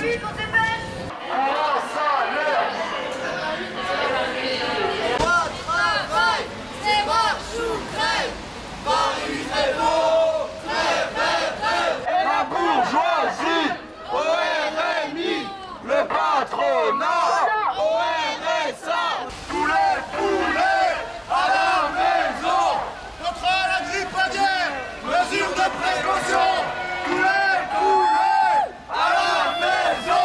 vite, on dépêche. Comment ça, Pas de travail, c'est marche ou crève. Paris très beau, crève, crève, crève. la bourgeoisie au RMI, le patronat au RSA, tous les poulets à la maison. Contre la grippe aviaire, mesures de précaution, tous les poulets à la maison.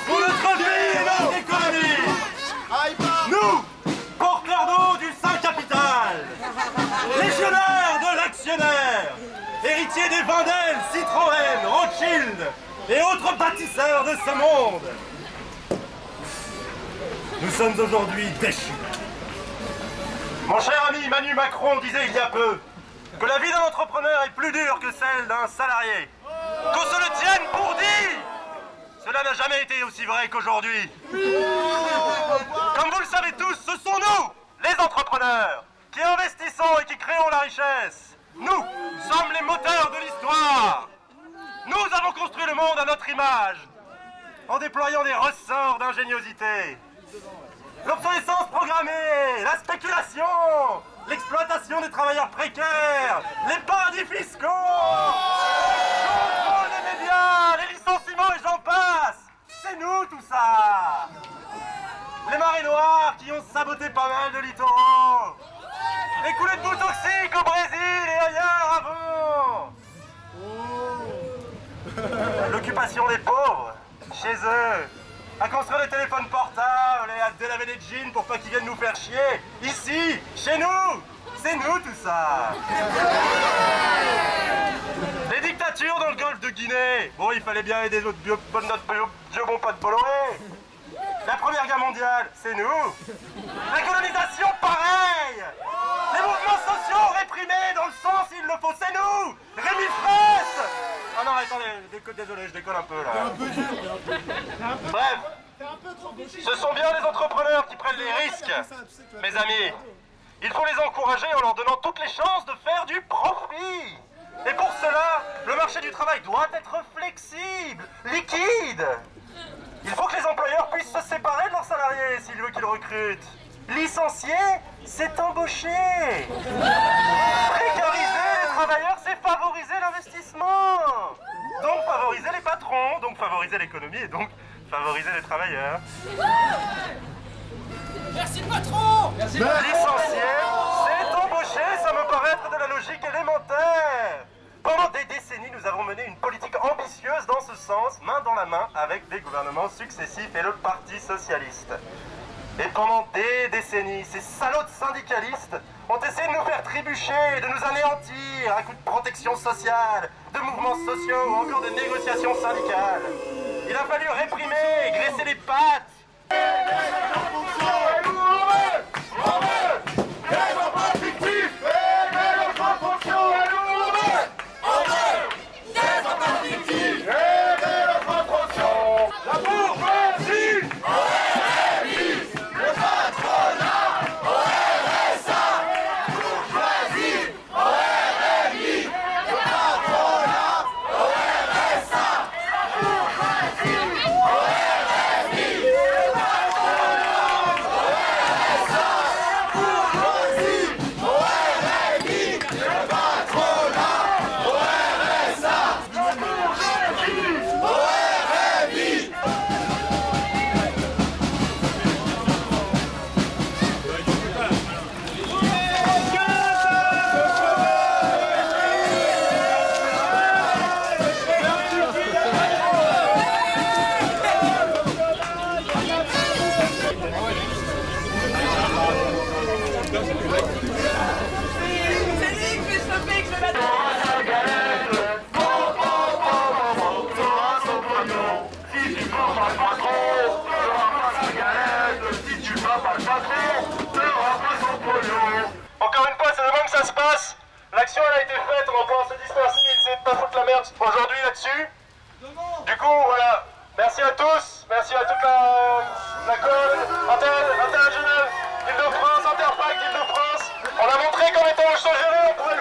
Pour notre vie et notre économie. Nous, porteurs d'eau du Saint Capital, légionnaires de l'actionnaire, héritiers des Vendel, Citroën, Rothschild et autres bâtisseurs de ce monde, nous sommes aujourd'hui déchus. Mon cher ami Manu Macron disait il y a peu que la vie d'un entrepreneur est plus dure que celle d'un salarié. Qu'on se le tienne pour dit. Cela n'a jamais été aussi vrai qu'aujourd'hui. Comme vous le savez tous, ce sont nous, les entrepreneurs, qui investissons et qui créons la richesse. Nous sommes les moteurs de l'histoire. Nous avons construit le monde à notre image, en déployant des ressorts d'ingéniosité. L'obsolescence programmée, la spéculation, l'exploitation des travailleurs précaires, les paradis fiscaux, le contrôle des médias, les licenciements et j'en passe. C'est nous tout ça. Les marées noires qui ont saboté pas mal de littoraux, les coulées de boue toxiques au Brésil et ailleurs avant. L'occupation des pauvres, chez eux, à construire des téléphones portables et à délaver des jeans pour pas qu'ils viennent nous faire chier. Ici, chez nous, c'est nous tout ça. Les dictatures dans le golfe de Guinée. Bon, il fallait bien aider notre vieux bon pote Bolloré. La Première Guerre mondiale, c'est nous. La colonisation, pareil. Les mouvements sociaux réprimés dans le sens, il le faut, c'est nous. Rémi Fraisse. Ah non, attendez, désolé, je déconne un peu là. Bref, ce sont bien les entrepreneurs qui prennent les risques, mes amis. Il faut les encourager en leur donnant toutes les chances de faire du profit. Et pour cela, le marché du travail doit être flexible, liquide. Il faut que les employeurs puissent se séparer de leurs salariés s'ils veulent qu'ils recrutent. Licencier, c'est embaucher. Précariser les travailleurs, c'est favoriser l'investissement. Donc favoriser les patrons, donc favoriser l'économie et donc favoriser les travailleurs. Merci patron. Merci. Licencier, c'est embaucher, ça me paraît être de la logique élémentaire. Pendant des décennies, nous avons mené une politique ambitieuse dans ce sens, main dans la main avec des gouvernements successifs et le Parti socialiste. Et pendant des décennies, ces salauds de syndicalistes ont essayé de nous faire trébucher, de nous anéantir à coups de protection sociale, de mouvements sociaux ou encore de négociations syndicales. Il a fallu réprimer, graisser les pattes. aujourd'hui là-dessus. Du coup, voilà. Merci à tous, merci à toute la colle, Intel Genève, Île-de-France, Interpack d'Île-de-France. On a montré qu'en étant au Genève, on pouvait